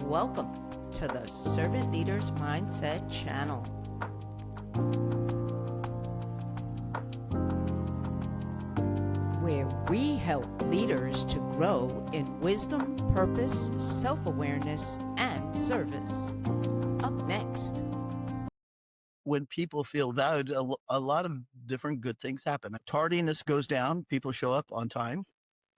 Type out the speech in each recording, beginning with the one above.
Welcome to the Servant Leaders Mindset channel. Where we help leaders to grow in wisdom, purpose, self-awareness, and service. Up next. When people feel valued, a lot of different good things happen. Tardiness goes down. People show up on time.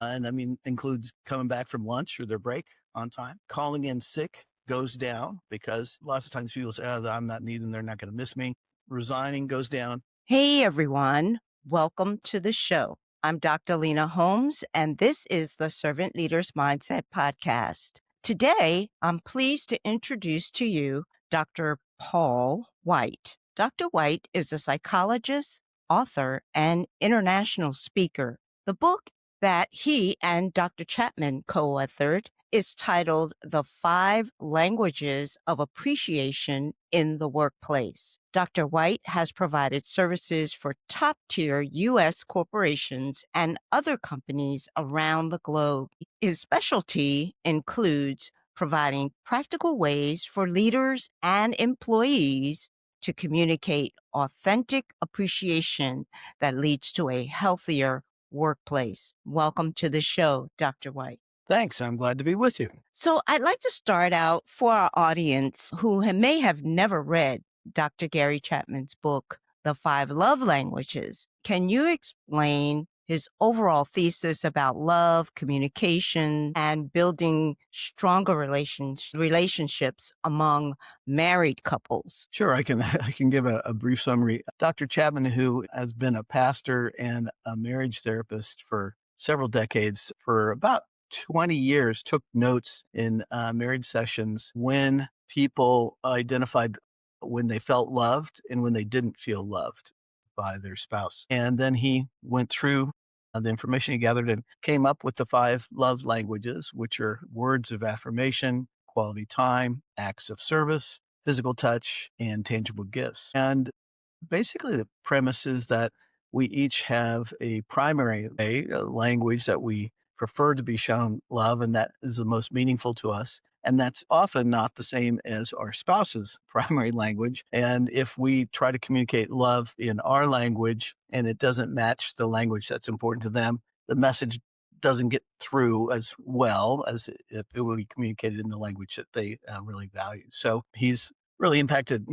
And I mean, includes coming back from lunch or their break on time. Calling in sick goes down because lots of times people say, oh, I'm not needed. They're not going to miss me. Resigning goes down. Hey, everyone. Welcome to the show. I'm Dr. Lena Holmes, and this is the Servant Leaders Mindset podcast. Today, I'm pleased to introduce to you Dr. Paul White. Dr. White is a psychologist, author, and international speaker. The book that he and Dr. Chapman co-authored is titled The 5 Languages of Appreciation in the Workplace. Dr. White has provided services for top-tier U.S. corporations and other companies around the globe. His specialty includes providing practical ways for leaders and employees to communicate authentic appreciation that leads to a healthier workplace. Welcome to the show, Dr. White. Thanks. I'm glad to be with you. So I'd like to start out for our audience who may have never read Dr. Gary Chapman's book, The 5 Love Languages. Can you explain his overall thesis about love, communication, and building stronger relationships among married couples? Sure, I can give a brief summary. Dr. Chapman, who has been a pastor and a marriage therapist for several decades, for about 20 years, took notes in marriage sessions when people identified when they felt loved and when they didn't feel loved by their spouse. And then he went through the information he gathered and came up with the 5 love languages, which are words of affirmation, quality time, acts of service, physical touch, and tangible gifts. And basically the premise is that we each have a primary language that we prefer to be shown love, and that is the most meaningful to us. And that's often not the same as our spouse's primary language. And if we try to communicate love in our language and it doesn't match the language that's important to them, the message doesn't get through as well as if it would be communicated in the language that they really value. So he's really impacted,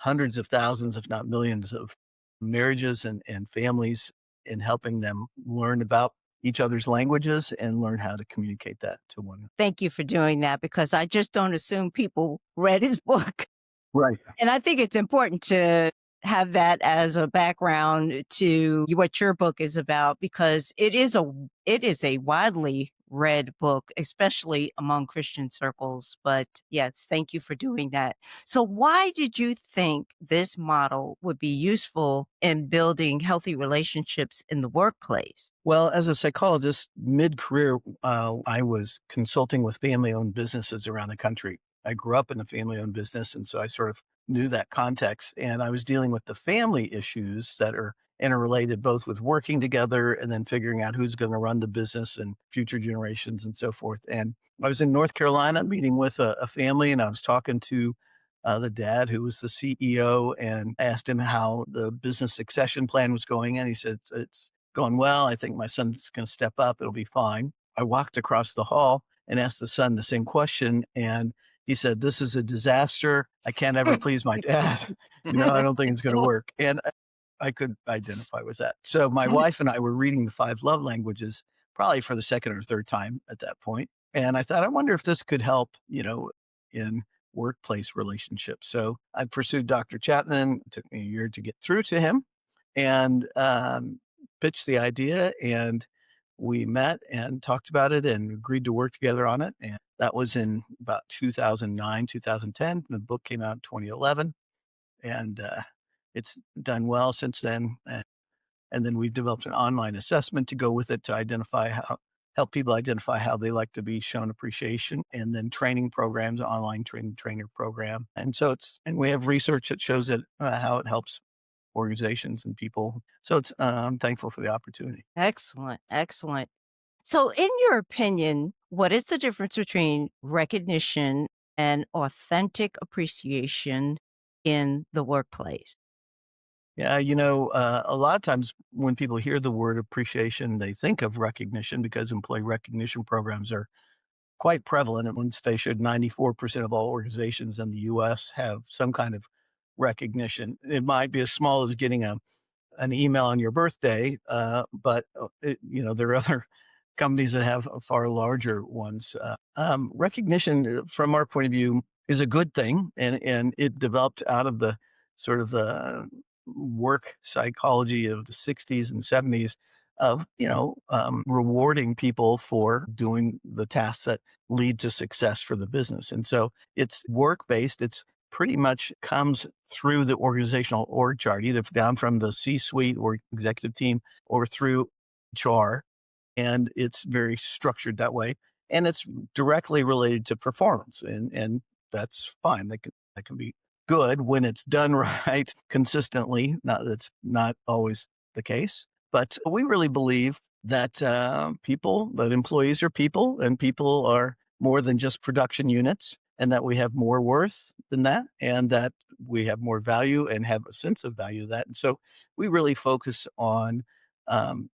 hundreds of thousands, if not millions of marriages and families in helping them learn about each other's languages and learn how to communicate that to one another. Thank you for doing that, because I just don't assume people read his book. Right. And I think it's important to have that as a background to what your book is about, because it is a widely read book, especially among Christian circles. But yes, thank you for doing that. So why did you think this model would be useful in building healthy relationships in the workplace? Well, as a psychologist, mid-career, I was consulting with family-owned businesses around the country. I grew up in a family-owned business, and so I sort of knew that context. And I was dealing with the family issues that are interrelated, both with working together and then figuring out who's going to run the business and future generations and so forth. And I was in North Carolina meeting with a family, and I was talking to the dad, who was the CEO, and asked him how the business succession plan was going. And he said, it's going well. I think my son's going to step up. It'll be fine. I walked across the hall and asked the son the same question. And he said, this is a disaster. I can't ever please my dad. I don't think it's going to work. And I could identify with that. So my wife and I were reading the 5 love languages, probably for the second or third time at that point. And I thought, I wonder if this could help, in workplace relationships. So I pursued Dr. Chapman. It took me a year to get through to him and pitched the idea. And we met and talked about it and agreed to work together on it. And that was in about 2009, 2010. The book came out in 2011. And it's done well since then. And then we've developed an online assessment to go with it to help people identify how they like to be shown appreciation, and then training programs, online trainer program. And so we have research that shows that how it helps organizations and people. So I'm thankful for the opportunity. Excellent. Excellent. So in your opinion, what is the difference between recognition and authentic appreciation in the workplace? Yeah, a lot of times when people hear the word appreciation, they think of recognition because employee recognition programs are quite prevalent. At one station, 94% of all organizations in the US have some kind of recognition. It might be as small as getting an email on your birthday, but there are other companies that have far larger ones. Recognition, from our point of view, is a good thing, and it developed out of the sort of the work psychology of the '60s and '70s of rewarding people for doing the tasks that lead to success for the business, and so it's work based. It's pretty much comes through the organizational org chart, either down from the C-suite or executive team or through HR, and it's very structured that way, and it's directly related to performance, and that's fine. That can be good when it's done right consistently. Not That's not always the case, but we really believe that that employees are people, and people are more than just production units, and that we have more worth than that, and that we have more value and have a sense of value of that. And so we really focus on um,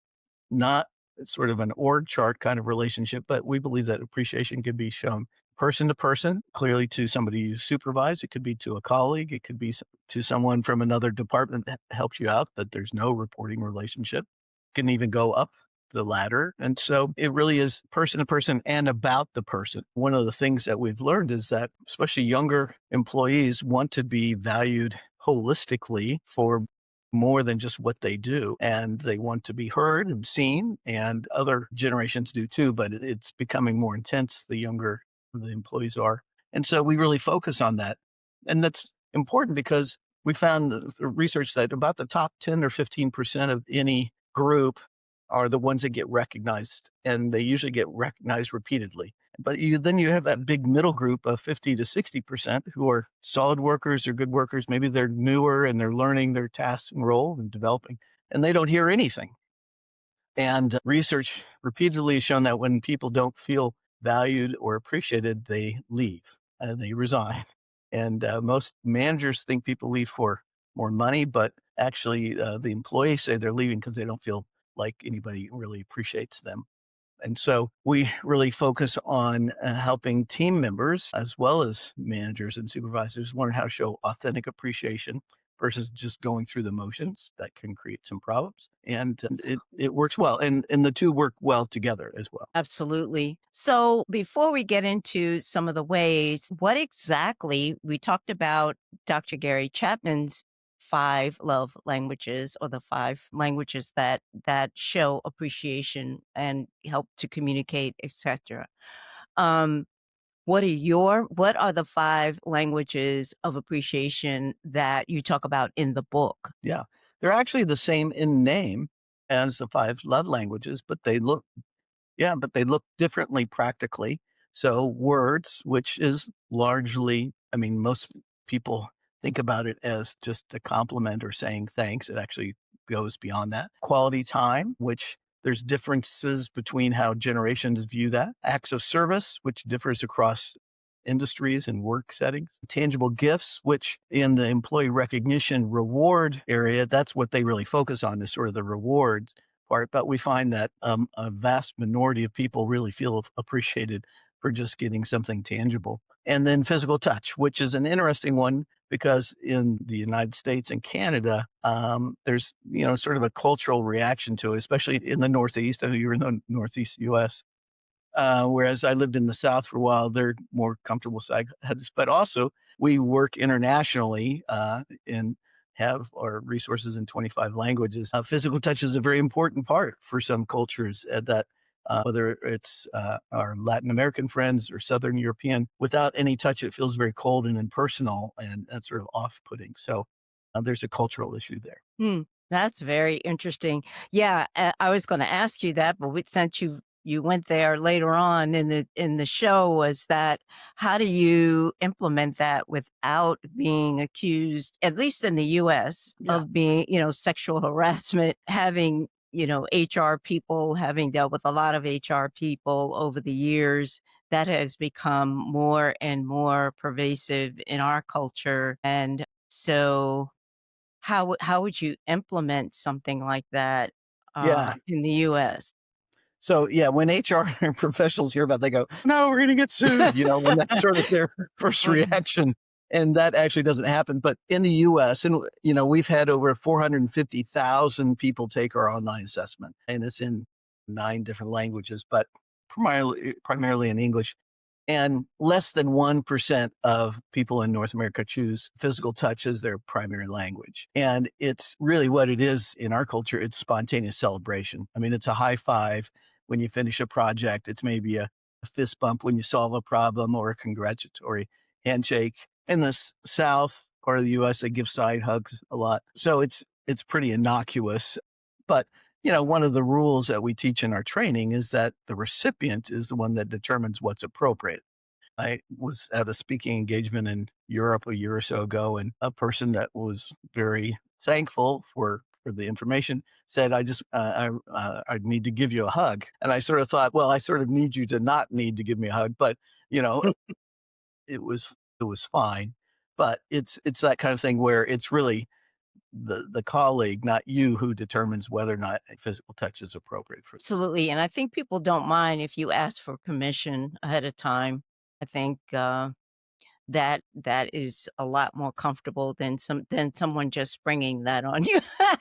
not sort of an org chart kind of relationship, but we believe that appreciation can be shown person to person, clearly to somebody you supervise. It could be to a colleague. It could be to someone from another department that helps you out, that there's no reporting relationship. Can even go up the ladder. And so it really is person to person and about the person. One of the things that we've learned is that especially younger employees want to be valued holistically for more than just what they do. And they want to be heard and seen, and other generations do too, but it's becoming more intense the younger the employees are. And so we really focus on that. And that's important because we found through research that about the top 10 or 15% of any group are the ones that get recognized, and they usually get recognized repeatedly. But then you have that big middle group of 50 to 60% who are solid workers or good workers. Maybe they're newer and they're learning their tasks and role and developing, and they don't hear anything. And research repeatedly has shown that when people don't feel valued or appreciated, they leave and they resign. And most managers think people leave for more money, but actually, the employees say they're leaving because they don't feel like anybody really appreciates them. And so we really focus on helping team members as well as managers and supervisors learn how to show authentic appreciation versus just going through the motions. That can create some problems. And it works well. And the two work well together as well. Absolutely. So before we get into some of the ways, what exactly we talked about Dr. Gary Chapman's five love languages, or the five languages that show appreciation and help to communicate, etc. Um, what are the five languages of appreciation that you talk about in the book? Yeah. They're actually the same in name as the five love languages, but they look differently practically. So words, which is largely, I mean, most people think about it as just a compliment or saying thanks. It actually goes beyond that. Quality time, which there's differences between how generations view that. Acts of service, which differs across industries and work settings. Tangible gifts, which in the employee recognition reward area, that's what they really focus on, is sort of the rewards part. But we find that a vast minority of people really feel appreciated for just getting something tangible. And then physical touch, which is an interesting one because in the United States and Canada, there's sort of a cultural reaction to it, especially in the Northeast. I know you're in the Northeast U.S. Whereas I lived in the South for a while, they're more comfortable side heads. But also, we work internationally and have our resources in 25 languages. Physical touch is a very important part for some cultures that whether it's our Latin American friends or Southern European, without any touch, it feels very cold and impersonal, and that's sort of off-putting. So there's a cultural issue there. Hmm, that's very interesting. Yeah, I was going to ask you that, but since you went there later on in the show, was that how do you implement that without being accused, at least in the U.S., Yeah. of being sexual harassment, having HR people, having dealt with a lot of HR people over the years. that has become more and more pervasive in our culture. And so how would you implement something like that, Yeah. in the US? So, yeah, when HR professionals hear about it, they go, "No, we're gonna get sued," and that's sort of their first Mhm. reaction, and that actually doesn't happen, but in the US, and, we've had over 450,000 people take our online assessment, and it's in 9 different languages, but primarily in English. And less than 1% of people in North America choose physical touch as their primary language. And it's really what it is in our culture. It's spontaneous celebration. I mean, it's a high five when you finish a project. It's maybe a fist bump when you solve a problem or a congratulatory handshake. In the South part of the US, they give side hugs a lot. So it's pretty innocuous. But one of the rules that we teach in our training is that the recipient is the one that determines what's appropriate. I was at a speaking engagement in Europe a year or so ago, and a person that was very thankful for the information said, I need to give you a hug." And I sort of thought, well, I sort of need you to not need to give me a hug, but you know, it was fine. But it's that kind of thing where it's really the colleague, not you, who determines whether or not a physical touch is appropriate for. Absolutely, and I think people don't mind if you ask for permission ahead of time. I think, that is a lot more comfortable than someone just springing that on you,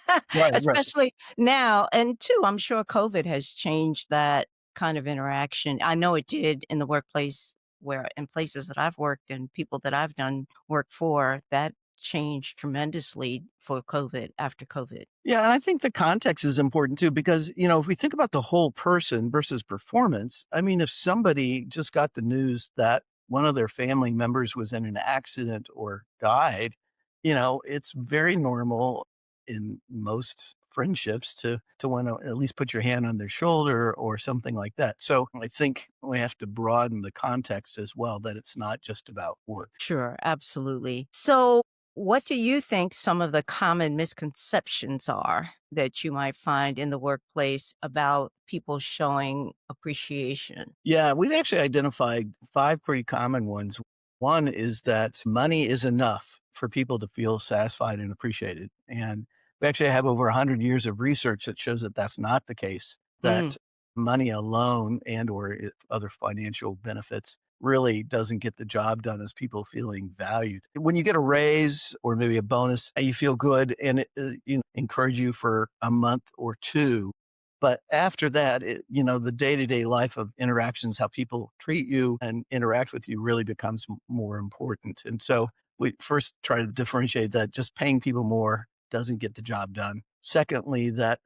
Right, right. especially now. And 2, I'm sure COVID has changed that kind of interaction. I know it did in the workplace where in places that I've worked and people that I've done work for, that changed tremendously for COVID after COVID. Yeah, and I think the context is important too, because, if we think about the whole person versus performance, I mean, if somebody just got the news that one of their family members was in an accident or died, it's very normal in most friendships to want to at least put your hand on their shoulder or something like that. So I think we have to broaden the context as well, that it's not just about work. Sure, absolutely. So, what do you think some of the common misconceptions are that you might find in the workplace about people showing appreciation? Yeah, we've actually identified 5 pretty common ones. One is that money is enough for people to feel satisfied and appreciated. And we actually have over 100 years of research that shows that that's not the case, Mm, that money alone and/or other financial benefits really doesn't get the job done as people feeling valued. When you get a raise or maybe a bonus, you feel good and it encourage you for a month or 2, but after that, the day-to-day life of interactions, how people treat you and interact with you really becomes more important. And so we first try to differentiate that just paying people more doesn't get the job done. Secondly, that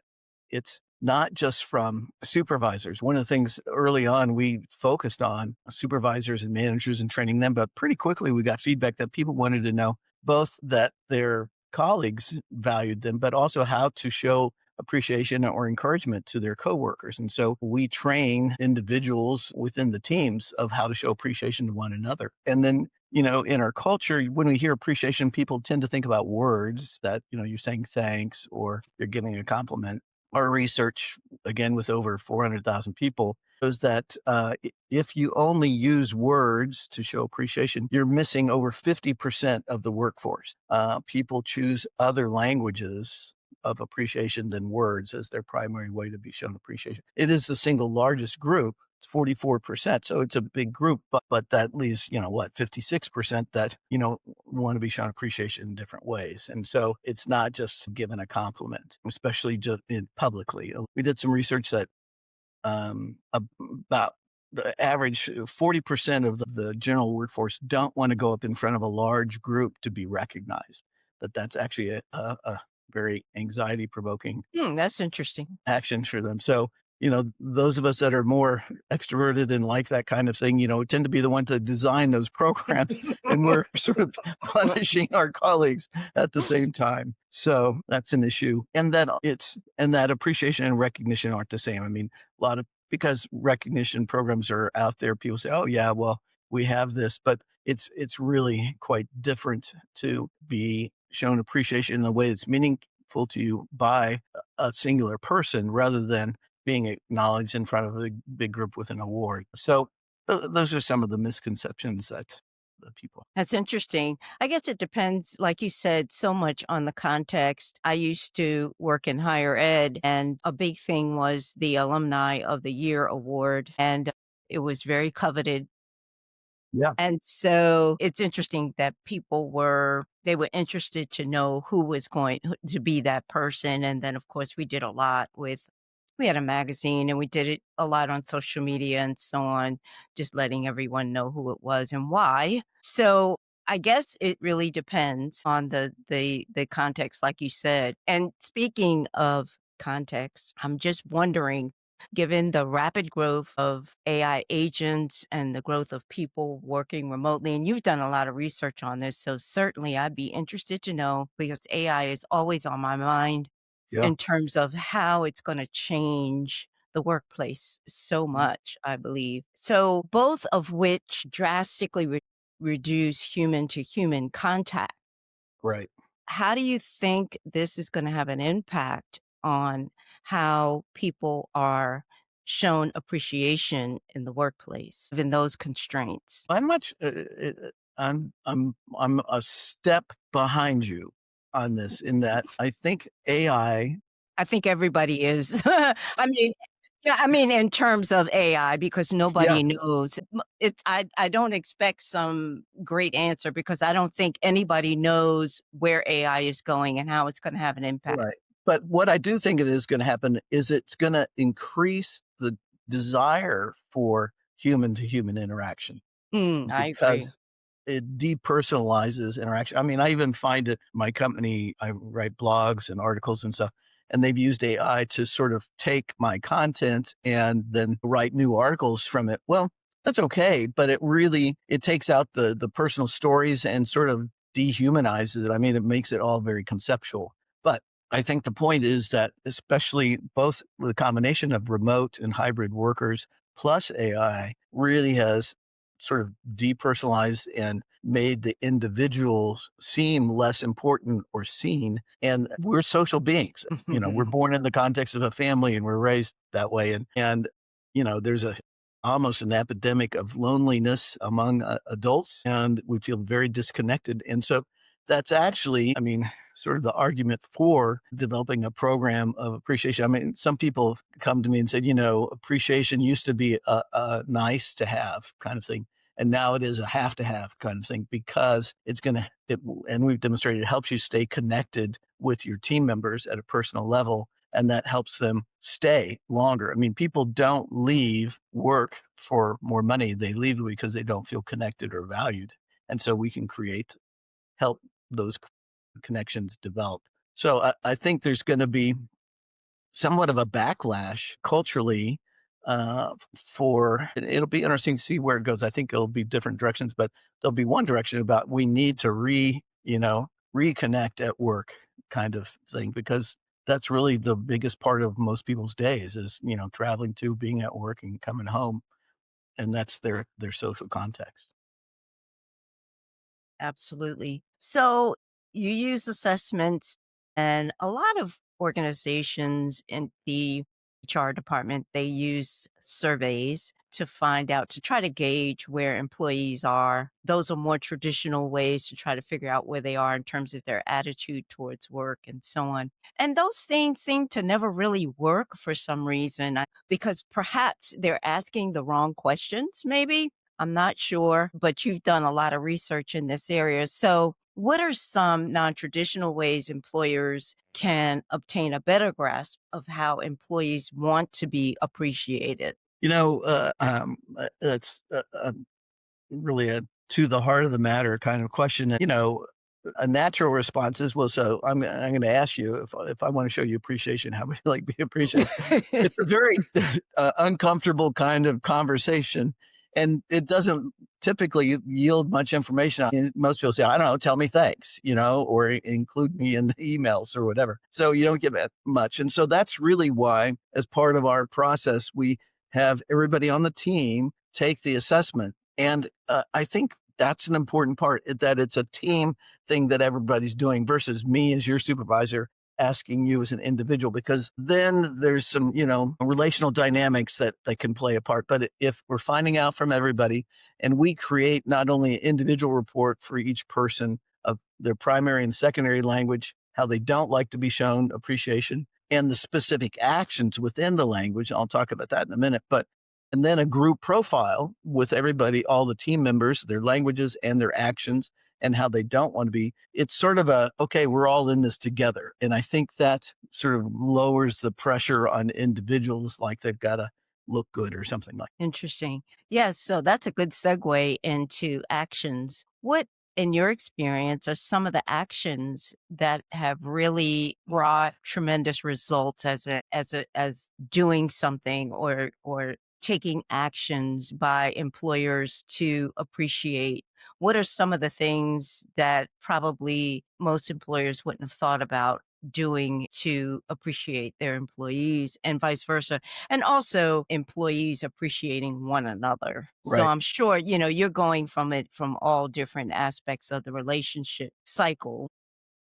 it's not just from supervisors. One of the things early on we focused on supervisors and managers and training them, but pretty quickly we got feedback that people wanted to know both that their colleagues valued them, but also how to show appreciation or encouragement to their coworkers. And so we train individuals within the teams of how to show appreciation to one another. And then, in our culture, when we hear appreciation, people tend to think about words that, you're saying thanks or you're giving a compliment. Our research, again, with over 400,000 people, shows that if you only use words to show appreciation, you're missing over 50% of the workforce. People choose other languages of appreciation than words as their primary way to be shown appreciation. It is the single largest group. It's 44%. So it's a big group, but that leaves, 56% that, want to be shown appreciation in different ways. And so it's not just given a compliment, especially just publicly. We did some research that about the average 40% of the general workforce don't want to go up in front of a large group to be recognized. That's actually a very anxiety provoking that's interesting. action for them. So, those of us that are more extroverted and like that kind of thing, tend to be the one to design those programs and we're sort of punishing our colleagues at the same time. So that's an issue. And that appreciation and recognition aren't the same. I mean, a lot of because recognition programs are out there, people say, "Oh yeah, well, we have this," but it's really quite different to be shown appreciation in a way that's meaningful to you by a singular person rather than being acknowledged in front of a big group with an award. So Those are some of the misconceptions that people. That's interesting. I guess it depends, like you said, so much on the context. I used to work in higher ed, and a big thing was the Alumni of the Year award, and it was very coveted. Yeah, And so it's interesting that they were interested to know who was going to be that person. And then, of course, we had a magazine and we did it a lot on social media and so on, just letting everyone know who it was and why. So I guess it really depends on the context, like you said. And speaking of context, I'm just wondering, given the rapid growth of AI agents and the growth of people working remotely, and you've done a lot of research on this, so certainly I'd be interested to know because AI is always on my mind yeah. in terms of how it's going to change the workplace so Mm, much, I believe. So, both of which drastically reduce human to human contact. right. How do you think this is gonna have an impact on how people are shown appreciation in the workplace, given those constraints? I'm much. I'm a step behind you on this in that I think AI. I think everybody is. I mean yeah, I mean, in terms of AI, because Yeah, nobody knows. I don't expect some great answer because I don't think anybody knows where AI is going and how it's gonna have an impact. right. But what I do think it is going to happen is it's going to increase the desire for human to human interaction I agree. because it depersonalizes interaction. I mean, I even find it my company, I write blogs and articles and stuff, and they've used AI to sort of take my content and then write new articles from it. Well, that's okay, but it takes out the personal stories and sort of dehumanizes it. I mean, it makes it all very conceptual. But I think the point is that especially both the combination of remote and hybrid workers plus AI really has sort of depersonalized and made the individuals seem less important or seen. And we're social beings. You know, we're born in the context of a family and we're raised that way. There's almost an epidemic of loneliness among adults, and we feel very disconnected. And so that's actually, I mean, sort of the argument for developing a program of appreciation. I mean, some people come to me and said, appreciation used to be a nice to have kind of thing. And now it is a have to have kind of thing because and we've demonstrated it helps you stay connected with your team members at a personal level. And that helps them stay longer. I mean, people don't leave work for more money. They leave because they don't feel connected or valued. And so we can help those connections develop. So I think there's going to be somewhat of a backlash culturally for it'll be interesting to see where it goes. I think it'll be different directions, but there'll be one direction about we need to reconnect at work kind of thing because that's really the biggest part of most people's days is, traveling to being at work and coming home. And that's their social context. Absolutely. So you use assessments, and a lot of organizations in the HR department, they use surveys to try to gauge where employees are. Those are more traditional ways to try to figure out where they are in terms of their attitude towards work and so on. And those things seem to never really work for some reason because perhaps they're asking the wrong questions, maybe. I'm not sure, but you've done a lot of research in this area. So, what are some non traditional ways employers can obtain a better grasp of how employees want to be appreciated? It's really a to the heart of the matter kind of question. A natural response is, well, so I'm going to ask you if I want to show you appreciation, how would you like to be appreciated? It's a very uncomfortable kind of conversation, and it doesn't typically yield much information. And most people say, I don't know, tell me thanks, or include me in the emails or whatever. So you don't get that much. And so that's really why, as part of our process, we have everybody on the team take the assessment. And I think that's an important part that it's a team thing that everybody's doing versus me as your supervisor asking you as an individual, because then there's some, relational dynamics that can play a part. But if we're finding out from everybody and we create not only an individual report for each person of their primary and secondary language, how they don't like to be shown appreciation, and the specific actions within the language, I'll talk about that in a minute, and then a group profile with everybody, all the team members, their languages and their actions, and how they don't want to be. It's sort of okay, we're all in this together. And I think that sort of lowers the pressure on individuals, like they've got to look good or something like Interesting. Yes, so that's a good segue into actions. What, in your experience, are some of the actions that have really brought tremendous results as doing something or taking actions by employers to appreciate? What are some of the things that probably most employers wouldn't have thought about doing to appreciate their employees and vice versa? And also employees appreciating one another. So right. I'm sure, you're going from it from all different aspects of the relationship cycle.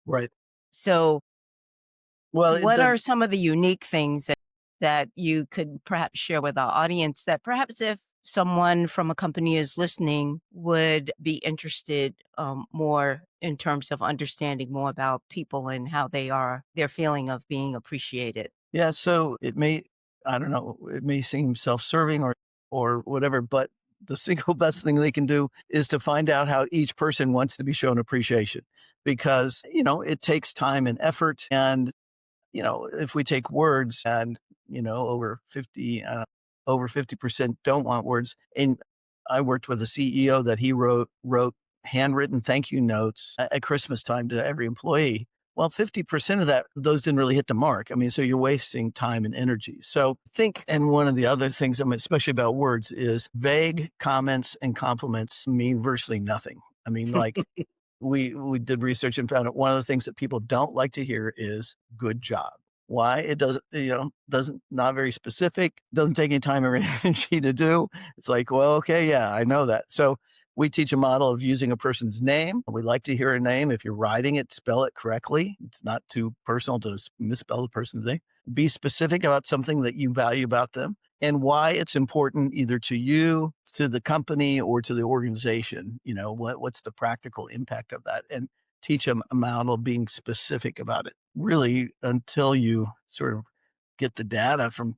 Right. So Well, what are some of the unique things that you could perhaps share with our audience that perhaps if someone from a company is listening would be interested more in terms of understanding more about people and how their feeling of being appreciated? yeah. So I don't know, it may seem self-serving or whatever, but the single best thing they can do is to find out how each person wants to be shown appreciation, because, it takes time and effort. And if we take words and, over 50% don't want words. And I worked with a CEO that he wrote handwritten thank you notes at Christmas time to every employee. Well, 50% of those didn't really hit the mark. I mean, so you're wasting time and energy. So I think, and one of the other things, especially about words, is vague comments and compliments mean virtually nothing. I mean, like, we did research and found out one of the things that people don't like to hear is good job. Why? It doesn't not very specific, doesn't take any time or energy to do. It's like, well, okay, yeah, I know that. So we teach a model of using a person's name. We like to hear a name. If you're writing it, spell it correctly. It's not too personal to misspell the person's name. Be specific about something that you value about them and why it's important either to you, to the company, or to the organization. What's the practical impact of that, and teach them a model of being specific about it, really, until you sort of get the data from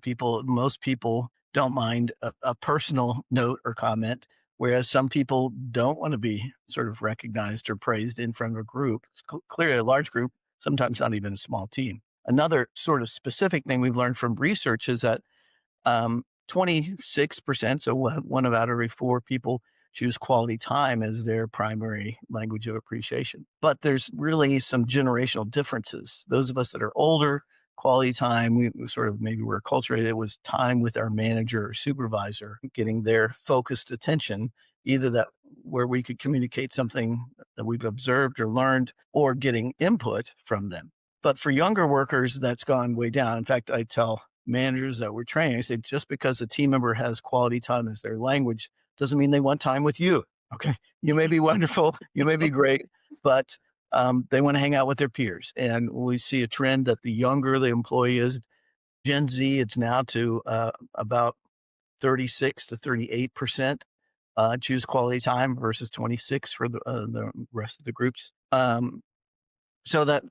people. Most people don't mind a personal note or comment, whereas some people don't want to be sort of recognized or praised in front of a group. It's clearly a large group, sometimes not even a small team. Another sort of specific thing we've learned from research is that 26%, so one out of every four people, choose quality time as their primary language of appreciation. But there's really some generational differences. Those of us that are older, quality time, we sort of, maybe we're acculturated. It was time with our manager or supervisor, getting their focused attention, either that where we could communicate something that we've observed or learned, or getting input from them. But for younger workers, that's gone way down. In fact, I tell managers that we're training, I say, just because a team member has quality time as their language doesn't mean they want time with you. Okay. You may be wonderful. You may be great, but they want to hang out with their peers. And we see a trend that the younger the employee is, Gen Z, it's now to about 36 to 38% choose quality time versus 26 for the rest of the groups. So that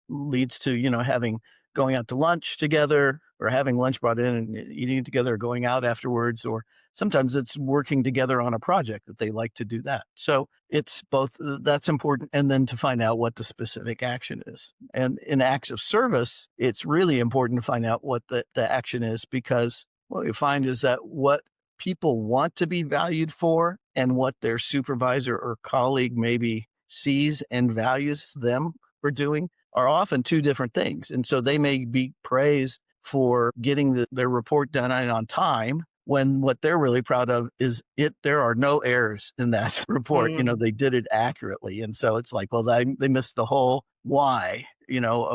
leads to, having going out to lunch together, or having lunch brought in and eating together, or going out afterwards, or sometimes it's working together on a project that they like to do that. So it's both, that's important. And then to find out what the specific action is. And in acts of service, it's really important to find out what the action is, because what you find is that what people want to be valued for and what their supervisor or colleague maybe sees and values them for doing are often two different things. And so they may be praised for getting their report done on time, when what they're really proud of is there are no errors in that report. Mm. They did it accurately. And so it's like, well, they missed the whole why,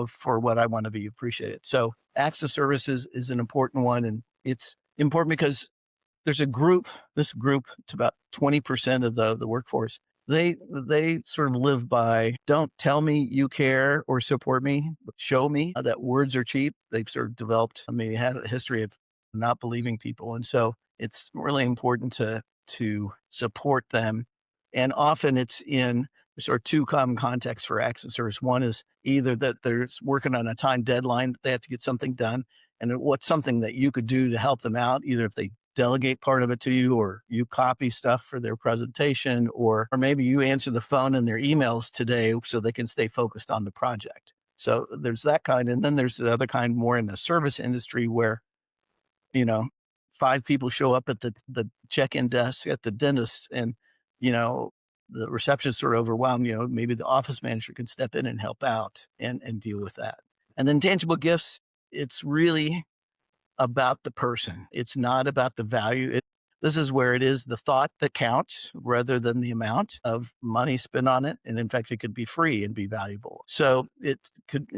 for what I want to be appreciated. So acts of service is an important one. And it's important because there's this group, it's about 20% of the workforce they sort of live by, don't tell me you care or support me, but show me that words are cheap. They've sort of developed, I mean, had a history of not believing people. And so it's really important to support them. And often it's in sort of two common contexts for acts of service. One is either that they're working on a time deadline, they have to get something done, and what's something that you could do to help them out, either if they delegate part of it to you, or you copy stuff for their presentation, or maybe you answer the phone in their emails today so they can stay focused on the project. So there's that kind. And then there's the other kind more in the service industry where, you know, five people show up at the check-in desk at the dentist, and, you know, the receptionist are overwhelmed. Maybe the office manager can step in and help out and deal with that. And then tangible gifts, it's really about the person. It's not about the value. This is where it is the thought that counts rather than the amount of money spent on it. And in fact, it could be free and be valuable. So it could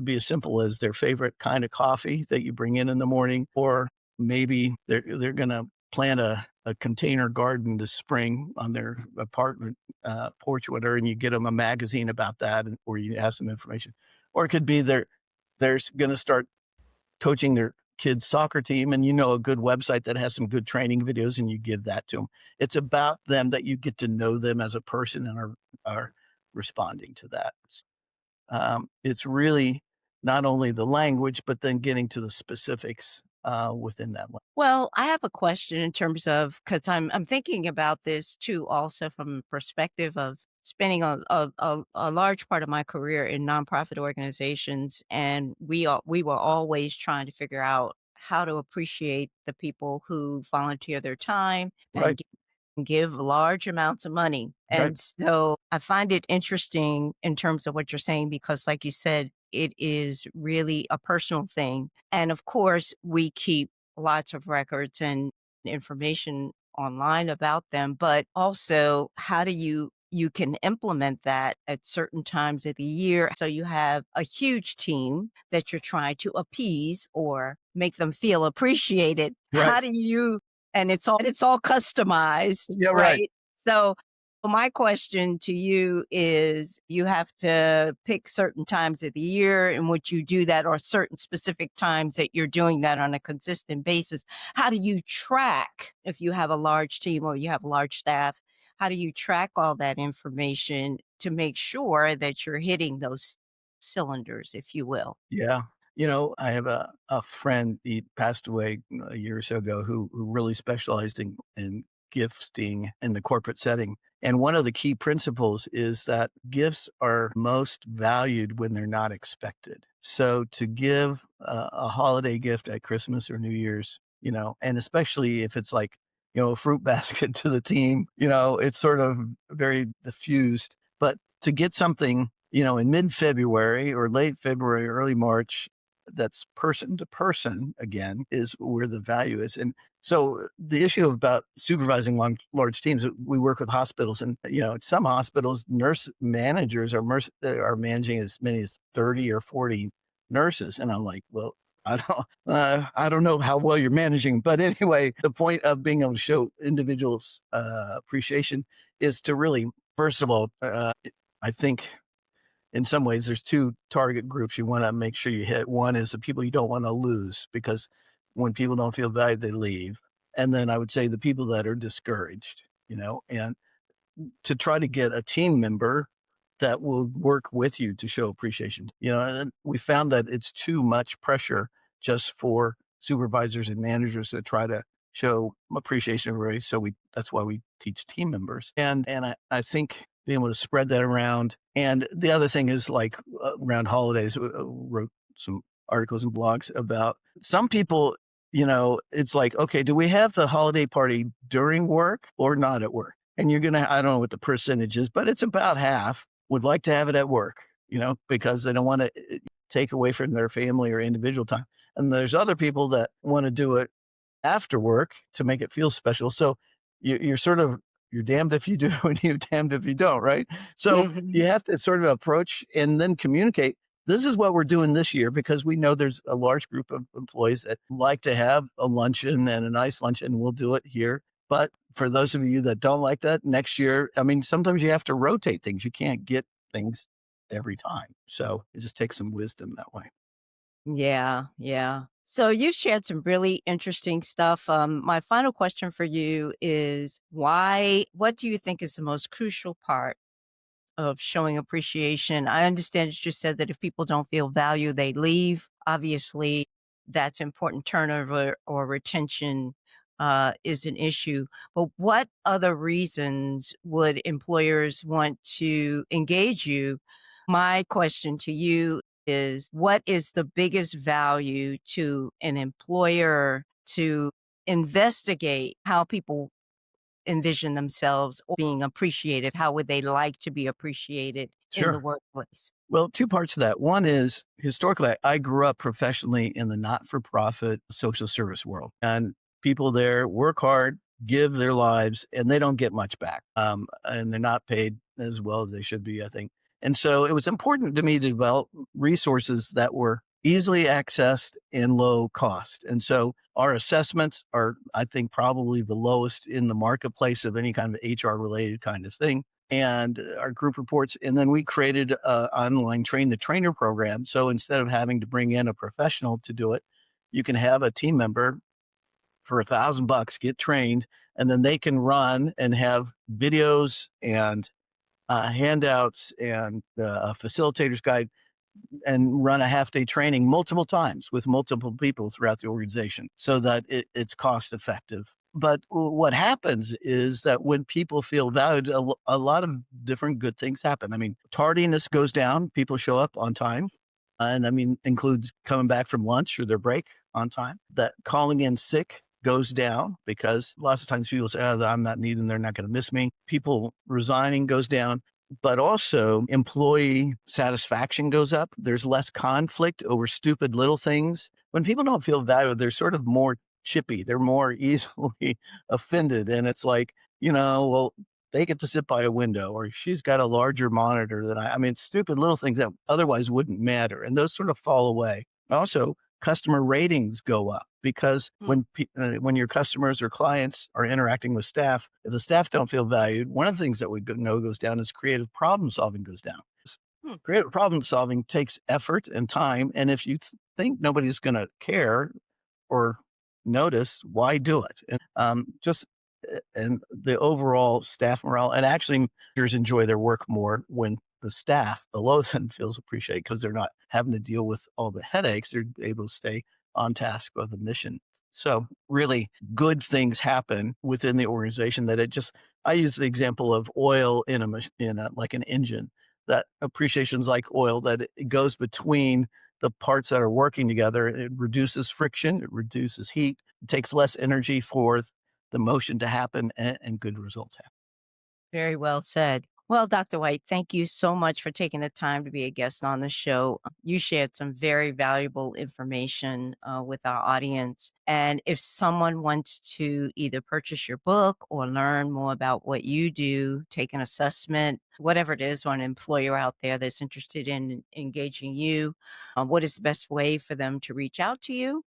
be as simple as their favorite kind of coffee that you bring in the morning, or maybe they're going to plant a container garden this spring on their apartment porch or whatever, and you get them a magazine about that, or you have some information. Or it could be they're going to start coaching their kids' soccer team, and a good website that has some good training videos, and you give that to them. It's about them, that you get to know them as a person and are responding to that. It's really not only the language, but then getting to the specifics within that language. Well, I have a question in terms of, because I'm thinking about this too, also from a perspective of spending a large part of my career in nonprofit organizations, and we were always trying to figure out how to appreciate the people who volunteer their time and Right, give large amounts of money. right, And so I find it interesting in terms of what you're saying, because like you said, it is really a personal thing. And of course, we keep lots of records and information online about them, but also how do you can implement that at certain times of the year. So you have a huge team that you're trying to appease or make them feel appreciated. How right. do you and it's all customized, Yeah, right. right? So my question to you is, you have to pick certain times of the year in which you do that, or certain specific times that you're doing that on a consistent basis. How do you track, if you have a large team or you have a large staff, how do you track all that information to make sure that you're hitting those cylinders, if you will? Yeah. I have a friend, he passed away a year or so ago, who really specialized in gifting in the corporate setting. And one of the key principles is that gifts are most valued when they're not expected. So to give a holiday gift at Christmas or New Year's, and especially if it's like, a fruit basket to the team, it's sort of very diffused. But to get something, in mid-February or late February, early March, that's person to person again, is where the value is. And so the issue about supervising large teams, we work with hospitals, and some hospitals, nurse managers are managing as many as 30 or 40 nurses, and I'm like, well, I don't know how well you're managing, but anyway, the point of being able to show individuals appreciation is to really, first of all, I think in some ways, there's two target groups you want to make sure you hit. One is the people you don't want to lose, because when people don't feel valued, they leave. And then I would say the people that are discouraged, and to try to get a team member that will work with you to show appreciation. And we found that it's too much pressure just for supervisors and managers to try to show appreciation to everybody. So that's why we teach team members. And I think being able to spread that around. And the other thing is, like, around holidays, wrote some articles and blogs about some people, it's like, okay, do we have the holiday party during work or not at work? And I don't know what the percentage is, but it's about half would like to have it at work, because they don't want to take away from their family or individual time. And there's other people that want to do it after work to make it feel special. So you're sort of, you're damned if you do and you're damned if you don't, right? So you Mhm. have to sort of approach and then communicate. This is what we're doing this year, because we know there's a large group of employees that like to have a luncheon and a nice luncheon. We'll do it here. But for those of you that don't like that, next year, I mean, sometimes you have to rotate things. You can't get things every time. So it just takes some wisdom that way. Yeah, yeah. So you've shared some really interesting stuff. My final question for you is what do you think is the most crucial part of showing appreciation? I understand you just said that if people don't feel value, they leave. Obviously, that's important. Turnover or retention is an issue. But what other reasons would employers want to engage you? My question to you is what is the biggest value to an employer to investigate how people envision themselves or being appreciated? How would they like to be appreciated in the Sure. workplace? Well, two parts of that. One is historically, I grew up professionally in the not for profit social service world, and people there work hard, give their lives, and they don't get much back. And they're not paid as well as they should be, I think. And so it was important to me to develop resources that were easily accessed and low cost. And so our assessments are, I think, probably the lowest in the marketplace of any kind of HR related kind of thing and our group reports. And then we created an online train the trainer program. So instead of having to bring in a professional to do it, you can have a team member for $1,000 get trained, and then they can run and have videos and handouts and a facilitator's guide and run a half day training multiple times with multiple people throughout the organization so that it's cost effective. But what happens is that when people feel valued, a lot of different good things happen. I mean, tardiness goes down, people show up on time. And I mean, includes coming back from lunch or their break on time. That calling in sick goes down because lots of times people say, oh, I'm not needed. They're not going to miss me. People resigning goes down, but also employee satisfaction goes up. There's less conflict over stupid little things. When people don't feel valued, they're sort of more chippy. They're more easily offended. And it's like, well, they get to sit by a window or she's got a larger monitor than I mean, stupid little things that otherwise wouldn't matter. And those sort of fall away. Also, customer ratings go up because Hmm, when your customers or clients are interacting with staff, if the staff don't feel valued, one of the things that we know goes down is creative problem solving goes down. hmm. Creative problem solving takes effort and time, and if you think nobody's going to care or notice, why do it? And just and the overall staff morale, and actually, managers enjoy their work more when the staff below them feels appreciated because they're not having to deal with all the headaches. They're able to stay on task with the mission. So really good things happen within the organization that I use the example of oil in a like an engine. That appreciation's like oil that it goes between the parts that are working together. It reduces friction, it reduces heat, it takes less energy for the motion to happen and good results happen. Very well said. Well, Dr. White, thank you so much for taking the time to be a guest on the show. You shared some very valuable information with our audience. And if someone wants to either purchase your book or learn more about what you do, take an assessment, whatever it is, or an employer out there that's interested in engaging you, what is the best way for them to reach out to you?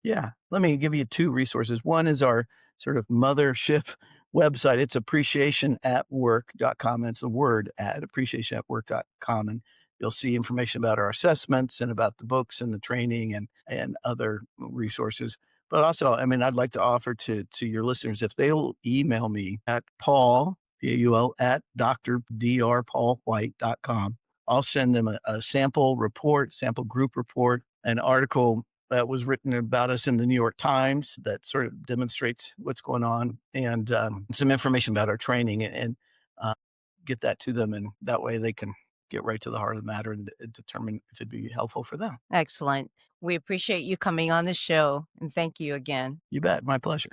Yeah. Let me give you two resources. One is our sort of mothership website. It's appreciationatwork.com. It's a word at appreciationatwork.com. And you'll see information about our assessments and about the books and the training and other resources. But also, I mean, I'd like to offer to your listeners, if they'll email me at Paul, Paul, at drpaulwhite.com, I'll send them a sample report, sample group report, an article that was written about us in the New York Times that sort of demonstrates what's going on and some information about our training and uh, get that to them. And that way they can get right to the heart of the matter and determine if it'd be helpful for them. Excellent. We appreciate you coming on the show and thank you again. You bet. My pleasure.